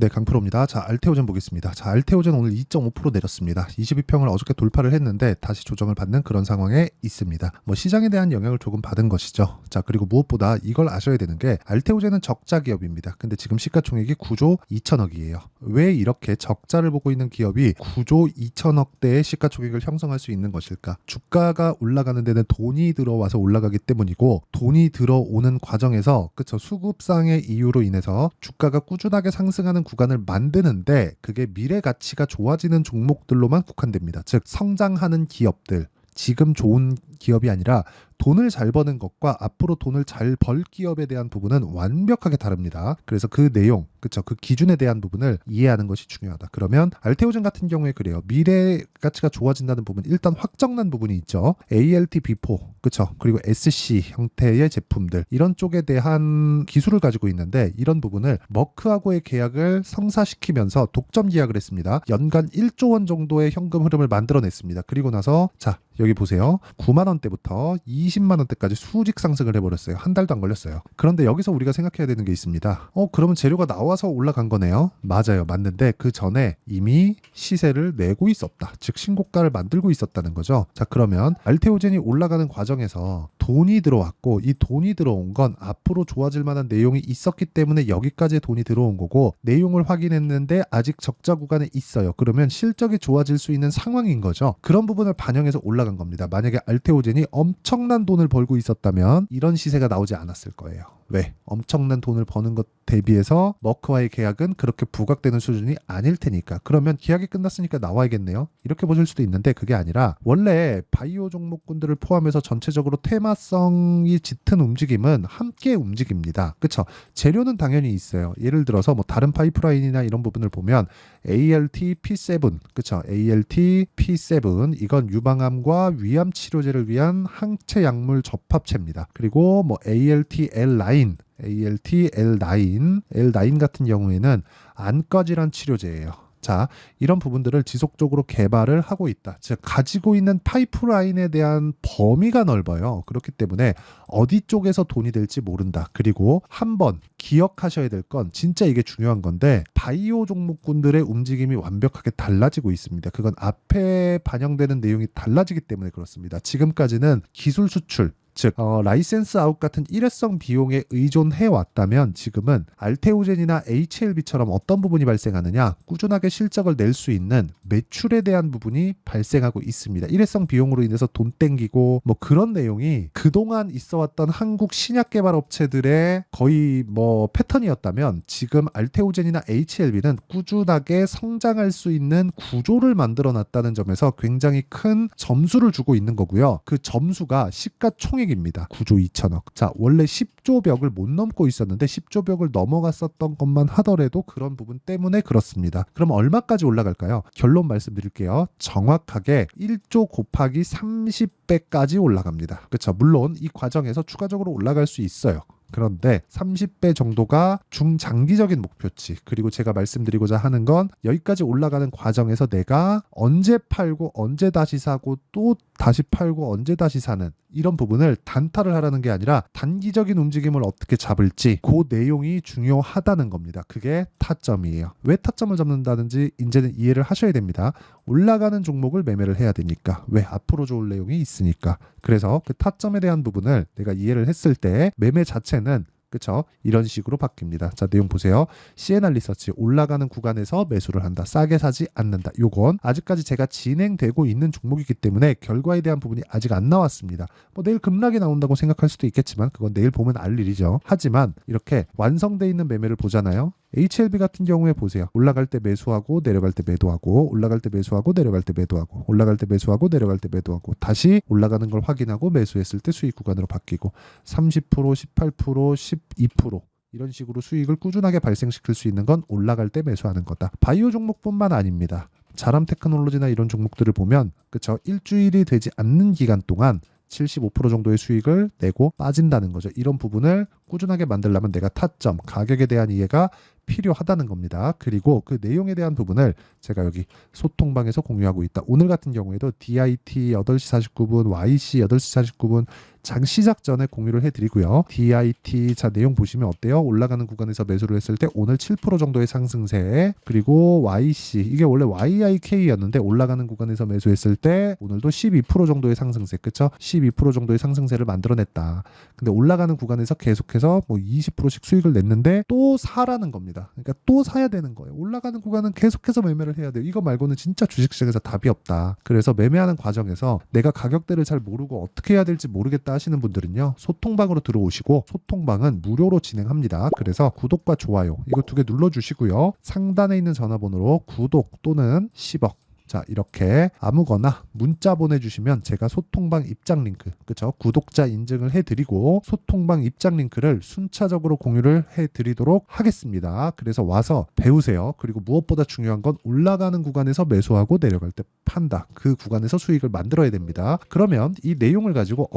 네, 강프로입니다. 자, 알테오젠 보겠습니다. 자, 알테오젠 오늘 2.5% 내렸습니다. 22평을 어저께 돌파를 했는데 다시 조정을 받는 그런 상황에 있습니다. 뭐 시장에 대한 영향을 조금 받은 것이죠. 자, 그리고 무엇보다 이걸 아셔야 되는 게 알테오젠은 적자 기업입니다. 근데 지금 시가총액이 9조 2천억이에요. 왜 이렇게 적자를 보고 있는 기업이 9조 2천억대의 시가총액을 형성할 수 있는 것일까? 주가가 올라가는 데는 돈이 들어와서 올라가기 때문이고, 돈이 들어오는 과정에서 그쵸, 수급상의 이유로 인해서 주가가 꾸준하게 상승하는 구간을 만드는데 그게 미래 가치가 좋아지는 종목들로만 국한됩니다. 즉 성장하는 기업들, 지금 좋은 기업이 아니라 돈을 잘 버는 것과 앞으로 돈을 잘 벌 기업에 대한 부분은 완벽하게 다릅니다. 그래서 그 내용, 그쵸, 그 기준에 대한 부분을 이해하는 것이 중요하다. 그러면 알테오젠 같은 경우에 그래요. 미래 가치가 좋아진다는 부분, 일단 확정난 부분이 있죠. ALT B4, 그쵸, 그리고 SC 형태의 제품들, 이런 쪽에 대한 기술을 가지고 있는데 이런 부분을 머크하고의 계약을 성사시키면서 독점 계약을 했습니다. 연간 1조 원 정도의 현금 흐름을 만들어냈습니다. 그리고 나서 자, 여기 보세요. 9만 원대부터 20만 원대까지 수직 상승을 해버렸어요. 한 달도 안 걸렸어요. 그런데 여기서 우리가 생각해야 되는 게 있습니다. 그러면 재료가 나와서 올라간 거네요. 맞아요. 맞는데 그 전에 이미 시세를 내고 있었다. 즉 신고가를 만들고 있었다는 거죠. 자, 그러면 알테오젠이 올라가는 과정에서 돈이 들어왔고, 이 돈이 들어온 건 앞으로 좋아질 만한 내용이 있었기 때문에 여기까지 돈이 들어온 거고, 내용을 확인했는데 아직 적자 구간에 있어요. 그러면 실적이 좋아질 수 있는 상황인 거죠. 그런 부분을 반영해서 올라간 겁니다. 만약에 알테오젠이 엄청난 돈을 벌고 있었다면 이런 시세가 나오지 않았을 거예요. 왜? 엄청난 돈을 버는 것 대비해서 머크와의 계약은 그렇게 부각되는 수준이 아닐 테니까. 그러면 계약이 끝났으니까 나와야겠네요. 이렇게 보실 수도 있는데 그게 아니라, 원래 바이오 종목군들을 포함해서 전체적으로 테마성이 짙은 움직임은 함께 움직입니다. 그쵸? 재료는 당연히 있어요. 예를 들어서 뭐 다른 파이프라인이나 이런 부분을 보면 ALT P7, 그쵸? ALT P7, 이건 유방암과 위암 치료제를 위한 항체 약물 접합체입니다. 그리고 뭐 ALT L9, L9 같은 경우에는 안과질환 치료제예요. 자, 이런 부분들을 지속적으로 개발을 하고 있다. 즉 가지고 있는 파이프라인에 대한 범위가 넓어요. 그렇기 때문에 어디 쪽에서 돈이 될지 모른다. 그리고 한번 기억하셔야 될 건, 진짜 이게 중요한 건데, 바이오 종목군들의 움직임이 완벽하게 달라지고 있습니다. 그건 앞에 반영되는 내용이 달라지기 때문에 그렇습니다. 지금까지는 기술 수출, 즉 라이센스 아웃 같은 일회성 비용에 의존해 왔다면, 지금은 알테오젠이나 HLB처럼 어떤 부분이 발생하느냐, 꾸준하게 실적을 낼 수 있는 매출에 대한 부분이 발생하고 있습니다. 일회성 비용으로 인해서 돈 땡기고 뭐 그런 내용이 그동안 있어왔던 한국 신약 개발 업체들의 거의 뭐 패턴이었다면, 지금 알테오젠이나 HLB는 꾸준하게 성장할 수 있는 구조를 만들어 놨다는 점에서 굉장히 큰 점수를 주고 있는 거고요. 그 점수가 시가총액 입니다. 9조 2천억. 자, 원래 10조 벽을 못 넘고 있었는데 10조 벽을 넘어갔었던 것만 하더라도 그런 부분 때문에 그렇습니다. 그럼 얼마까지 올라갈까요? 결론 말씀드릴게요. 정확하게 1조 곱하기 30배까지 올라갑니다. 그렇죠? 물론 이 과정에서 추가적으로 올라갈 수 있어요. 그런데 30배 정도가 중장기적인 목표치. 그리고 제가 말씀드리고자 하는 건, 여기까지 올라가는 과정에서 내가 언제 팔고 언제 다시 사고 또 다시 팔고 언제 다시 사는, 이런 부분을 단타를 하라는 게 아니라 단기적인 움직임을 어떻게 잡을지, 그 내용이 중요하다는 겁니다. 그게 타점이에요. 왜 타점을 잡는다는지 이제는 이해를 하셔야 됩니다. 올라가는 종목을 매매를 해야 되니까. 왜? 앞으로 좋을 내용이 있으니까. 그래서 그 타점에 대한 부분을 내가 이해를 했을 때 매매 자체는, 그쵸, 이런 식으로 바뀝니다. 자, 내용 보세요. 시에나 리서치, 올라가는 구간에서 매수를 한다. 싸게 사지 않는다. 요건 아직까지 제가 진행되고 있는 종목이기 때문에 결과에 대한 부분이 아직 안 나왔습니다. 뭐 내일 급락이 나온다고 생각할 수도 있겠지만 그건 내일 보면 알 일이죠. 하지만 이렇게 완성돼 있는 매매를 보잖아요. HLB 같은 경우에 보세요. 올라갈 때 매수하고 내려갈 때 매도하고, 올라갈 때 매수하고 내려갈 때 매도하고, 올라갈 때 매수하고 내려갈 때 매도하고, 다시 올라가는 걸 확인하고 매수했을 때 수익 구간으로 바뀌고, 30%, 18%, 12% 이런 식으로 수익을 꾸준하게 발생시킬 수 있는 건 올라갈 때 매수하는 거다. 바이오 종목뿐만 아닙니다. 자람 테크놀로지나 이런 종목들을 보면, 그쵸, 일주일이 되지 않는 기간 동안 75% 정도의 수익을 내고 빠진다는 거죠. 이런 부분을 꾸준하게 만들려면 내가 타점, 가격에 대한 이해가 필요하다는 겁니다. 그리고 그 내용에 대한 부분을 제가 여기 소통방에서 공유하고 있다. 오늘 같은 경우에도 DIT 8시 49분, YC 8시 49분, 장 시작 전에 공유를 해드리고요. DIT 자 내용 보시면 어때요? 올라가는 구간에서 매수를 했을 때 오늘 7% 정도의 상승세, 그리고 YC 이게 원래 YIK였는데 올라가는 구간에서 매수했을 때 오늘도 12% 정도의 상승세, 그쵸? 12% 정도의 상승세를 만들어냈다. 근데 올라가는 구간에서 계속해서 뭐 20%씩 수익을 냈는데 또 사라는 겁니다. 그러니까 또 사야 되는 거예요. 올라가는 구간은 계속해서 매매를 해야 돼요. 이거 말고는 진짜 주식시장에서 답이 없다. 그래서 매매하는 과정에서 내가 가격대를 잘 모르고 어떻게 해야 될지 모르겠다 하시는 분들은요, 소통방으로 들어오시고, 소통방은 무료로 진행합니다. 그래서 구독과 좋아요 이거 두 개 눌러주시고요. 상단에 있는 전화번호로 구독 또는 10억 자 이렇게 아무거나 문자 보내주시면 제가 소통방 입장 링크, 그쵸? 구독자 인증을 해드리고 소통방 입장 링크를 순차적으로 공유를 해드리도록 하겠습니다. 그래서 와서 배우세요. 그리고 무엇보다 중요한 건 올라가는 구간에서 매수하고 내려갈 때 판다. 그 구간에서 수익을 만들어야 됩니다. 그러면 이 내용을 가지고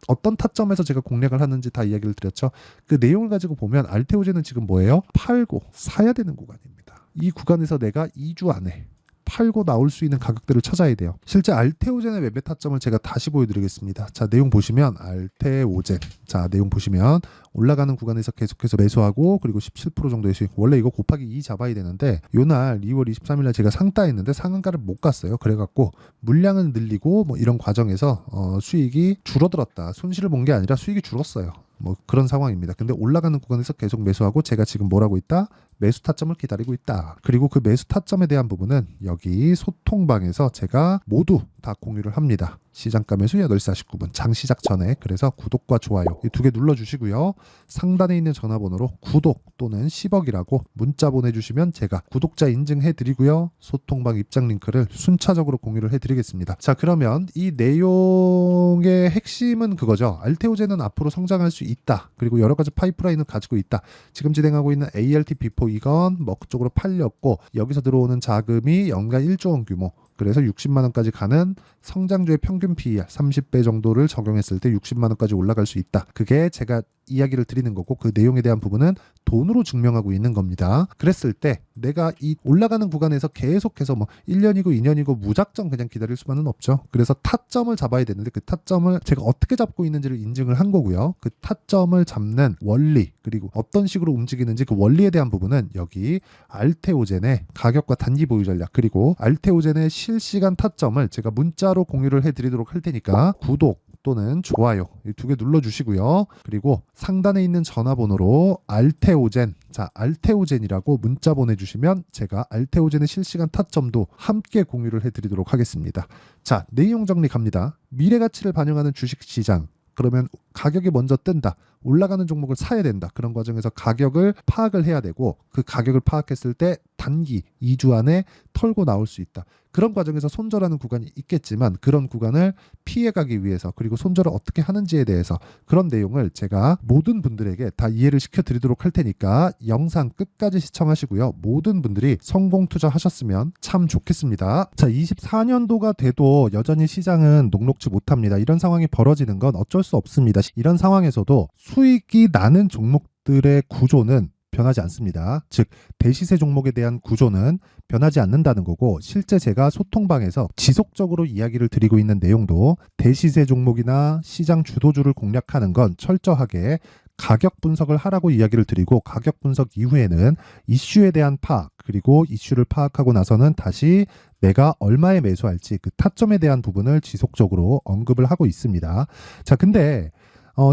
어떤 타점에서 제가 공략을 하는지 다 이야기를 드렸죠. 그 내용을 가지고 보면 알테오제는 지금 뭐예요? 팔고 사야 되는 구간입니다. 이 구간에서 내가 2주 안에 팔고 나올 수 있는 가격대를 찾아야 돼요. 실제 알테오젠의 매매 타점을 제가 다시 보여드리겠습니다. 자 내용 보시면 알테오젠 자 내용 보시면 올라가는 구간에서 계속해서 매수하고 그리고 17% 정도의 수익, 원래 이거 곱하기 2 잡아야 되는데 요날 2월 23일 날 제가 상따했는데 상한가를 못 갔어요. 그래갖고 물량을 늘리고 뭐 이런 과정에서 수익이 줄어들었다. 손실을 본 게 아니라 수익이 줄었어요. 뭐 그런 상황입니다. 근데 올라가는 구간에서 계속 매수하고 제가 지금 뭐라고 있다? 매수 타점을 기다리고 있다. 그리고 그 매수 타점에 대한 부분은 여기 소통방에서 제가 모두 다 공유를 합니다. 시장가 매수 8시 49분 장 시작 전에. 그래서 구독과 좋아요 이 두 개 눌러주시고요. 상단에 있는 전화번호로 구독 또는 10억이라고 문자 보내주시면 제가 구독자 인증해드리고요. 소통방 입장 링크를 순차적으로 공유를 해드리겠습니다. 자 그러면 이 내용의 핵심은 그거죠. 알테오제는 앞으로 성장할 수 있다. 그리고 여러 가지 파이프라인을 가지고 있다. 지금 진행하고 있는 ALT 비포 이건 뭐 그쪽으로 팔렸고 여기서 들어오는 자금이 연간 1조 원 규모, 그래서 60만 원까지 가는 성장주의 평균 PER 30배 정도를 적용했을 때 60만 원까지 올라갈 수 있다. 그게 제가 이야기를 드리는 거고 그 내용에 대한 부분은 돈으로 증명하고 있는 겁니다. 그랬을 때 내가 이 올라가는 구간에서 계속해서 뭐 1년이고 2년이고 무작정 그냥 기다릴 수만은 없죠. 그래서 타점을 잡아야 되는데 그 타점을 제가 어떻게 잡고 있는지를 인증을 한 거고요. 그 타점을 잡는 원리 그리고 어떤 식으로 움직이는지 그 원리에 대한 부분은 여기 알테오젠의 가격과 단기 보유 전략 그리고 알테오젠의 실시간 타점을 제가 문자로 공유를 해드리도록 할 테니까 구독 또는 좋아요 이 두 개 눌러주시고요. 그리고 상단에 있는 전화번호로 알테오젠 자 알테오젠이라고 문자 보내주시면 제가 알테오젠의 실시간 타점도 함께 공유를 해드리도록 하겠습니다. 자 내용 정리 갑니다. 미래가치를 반영하는 주식시장, 그러면 가격이 먼저 뜬다. 올라가는 종목을 사야 된다. 그런 과정에서 가격을 파악을 해야 되고 그 가격을 파악했을 때 단기 2주 안에 털고 나올 수 있다. 그런 과정에서 손절하는 구간이 있겠지만 그런 구간을 피해가기 위해서 그리고 손절을 어떻게 하는지에 대해서 그런 내용을 제가 모든 분들에게 다 이해를 시켜드리도록 할 테니까 영상 끝까지 시청하시고요. 모든 분들이 성공 투자하셨으면 참 좋겠습니다. 자 24년도가 돼도 여전히 시장은 녹록지 못합니다. 이런 상황이 벌어지는 건 어쩔 수 없습니다. 이런 상황에서도 수익이 나는 종목들의 구조는 변하지 않습니다. 즉 대시세 종목에 대한 구조는 변하지 않는다는 거고, 실제 제가 소통방에서 지속적으로 이야기를 드리고 있는 내용도 대시세 종목이나 시장 주도주를 공략하는 건 철저하게 가격 분석을 하라고 이야기를 드리고, 가격 분석 이후에는 이슈에 대한 파악, 그리고 이슈를 파악하고 나서는 다시 내가 얼마에 매수할지 그 타점에 대한 부분을 지속적으로 언급을 하고 있습니다. 자, 근데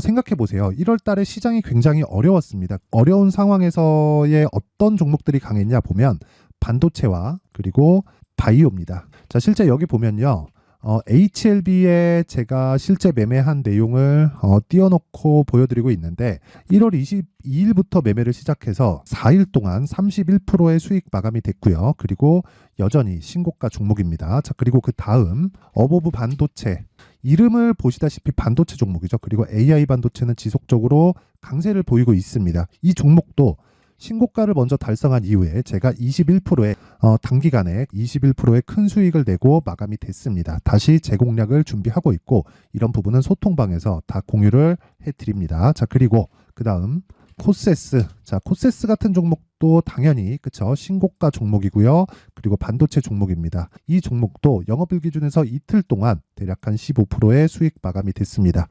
생각해 보세요. 1월 달에 시장이 굉장히 어려웠습니다. 어려운 상황에서의 어떤 종목들이 강했냐 보면 반도체와 그리고 바이오입니다. 자, 실제 여기 보면요. HLB에 제가 실제 매매한 내용을 띄워놓고 보여드리고 있는데 1월 22일부터 매매를 시작해서 4일 동안 31%의 수익 마감이 됐고요. 그리고 여전히 신고가 종목입니다. 자, 그리고 그 다음 어보브 반도체, 이름을 보시다시피 반도체 종목이죠. 그리고 AI 반도체는 지속적으로 강세를 보이고 있습니다. 이 종목도 신고가를 먼저 달성한 이후에 제가 21%의 단기간에 21%의 큰 수익을 내고 마감이 됐습니다. 다시 재공략을 준비하고 있고, 이런 부분은 소통방에서 다 공유를 해드립니다. 자, 그리고 그 다음 코세스. 자, 코세스 같은 종목 종목도 당연히 그쵸 신고가 종목이고요. 그리고 반도체 종목입니다. 이 종목도 영업일 기준에서 이틀 동안 대략 한 15%의 수익 마감이 됐습니다.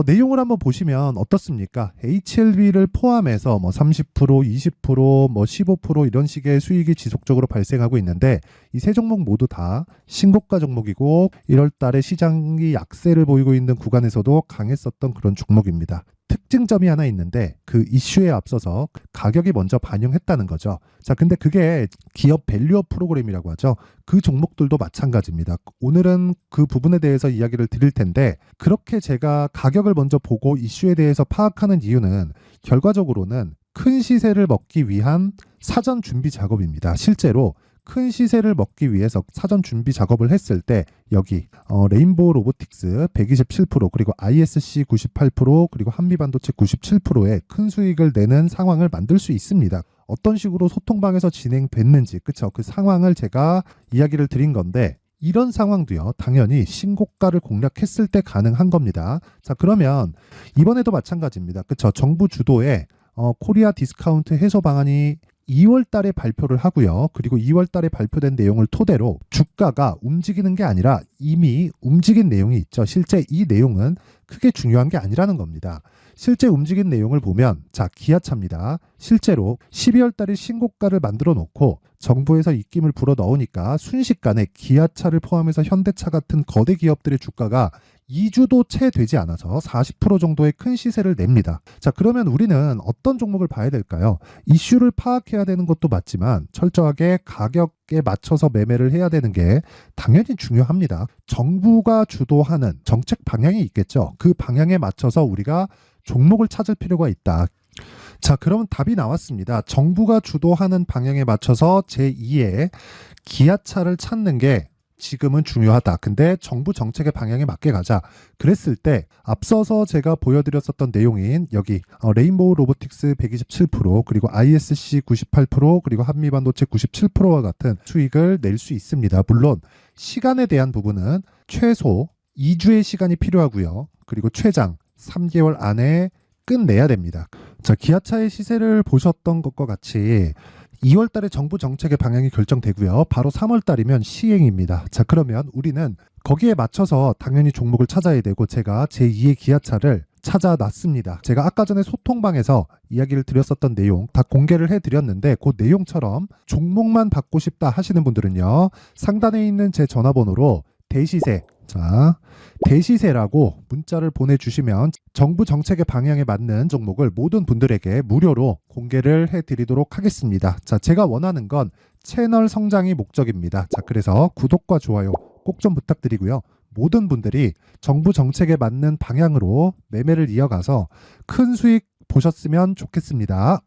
내용을 한번 보시면 어떻습니까? HLB를 포함해서 뭐 30%, 20%, 뭐 15% 이런 식의 수익이 지속적으로 발생하고 있는데 이 세 종목 모두 다 신고가 종목이고 1월 달에 시장이 약세를 보이고 있는 구간에서도 강했었던 그런 종목입니다. 특징점이 하나 있는데 그 이슈에 앞서서 가격이 먼저 반영했다는 거죠. 자, 근데 그게 기업 밸류업 프로그램이라고 하죠. 그 종목들도 마찬가지입니다. 오늘은 그 부분에 대해서 이야기를 드릴 텐데 그렇게 제가 가격을 먼저 보고 이슈에 대해서 파악하는 이유는 결과적으로는 큰 시세를 먹기 위한 사전 준비 작업입니다. 실제로 큰 시세를 먹기 위해서 사전 준비 작업을 했을 때 여기 레인보우 로보틱스 127% 그리고 ISC 98% 그리고 한미반도체 97%의 큰 수익을 내는 상황을 만들 수 있습니다. 어떤 식으로 소통방에서 진행됐는지 그쵸? 그 상황을 제가 이야기를 드린 건데 이런 상황도요 당연히 신고가를 공략했을 때 가능한 겁니다. 자, 그러면 이번에도 마찬가지입니다. 그쵸? 정부 주도의 코리아 디스카운트 해소 방안이 2월 달에 발표를 하고요. 그리고 2월 달에 발표된 내용을 토대로 주가가 움직이는 게 아니라 이미 움직인 내용이 있죠. 실제 이 내용은 크게 중요한 게 아니라는 겁니다. 실제 움직인 내용을 보면 자, 기아차입니다. 실제로 12월 달에 신고가를 만들어 놓고 정부에서 입김을 불어 넣으니까 순식간에 기아차를 포함해서 현대차 같은 거대 기업들의 주가가 2주도 채 되지 않아서 40% 정도의 큰 시세를 냅니다. 자, 그러면 우리는 어떤 종목을 봐야 될까요? 이슈를 파악해야 되는 것도 맞지만 철저하게 가격에 맞춰서 매매를 해야 되는 게 당연히 중요합니다. 정부가 주도하는 정책 방향이 있겠죠. 그 방향에 맞춰서 우리가 종목을 찾을 필요가 있다. 자, 그러면 답이 나왔습니다. 정부가 주도하는 방향에 맞춰서 제2의 기아차를 찾는 게 지금은 중요하다. 근데 정부 정책의 방향에 맞게 가자. 그랬을 때 앞서서 제가 보여드렸었던 내용인 여기 레인보우 로보틱스 127% 그리고 ISC 98% 그리고 한미반도체 97%와 같은 수익을 낼 수 있습니다. 물론 시간에 대한 부분은 최소 2주의 시간이 필요하고요. 그리고 최장 3개월 안에 끝내야 됩니다. 자, 기아차의 시세를 보셨던 것과 같이 2월 달에 정부 정책의 방향이 결정되고요. 바로 3월 달이면 시행입니다. 자, 그러면 우리는 거기에 맞춰서 당연히 종목을 찾아야 되고 제가 제2의 기아차를 찾아놨습니다. 제가 아까 전에 소통방에서 이야기를 드렸었던 내용 다 공개를 해드렸는데 그 내용처럼 종목만 받고 싶다 하시는 분들은요. 상단에 있는 제 전화번호로 대시세 자, 대시세라고 문자를 보내주시면 정부 정책의 방향에 맞는 종목을 모든 분들에게 무료로 공개를 해드리도록 하겠습니다. 자, 제가 원하는 건 채널 성장이 목적입니다. 자, 그래서 구독과 좋아요 꼭 좀 부탁드리고요. 모든 분들이 정부 정책에 맞는 방향으로 매매를 이어가서 큰 수익 보셨으면 좋겠습니다.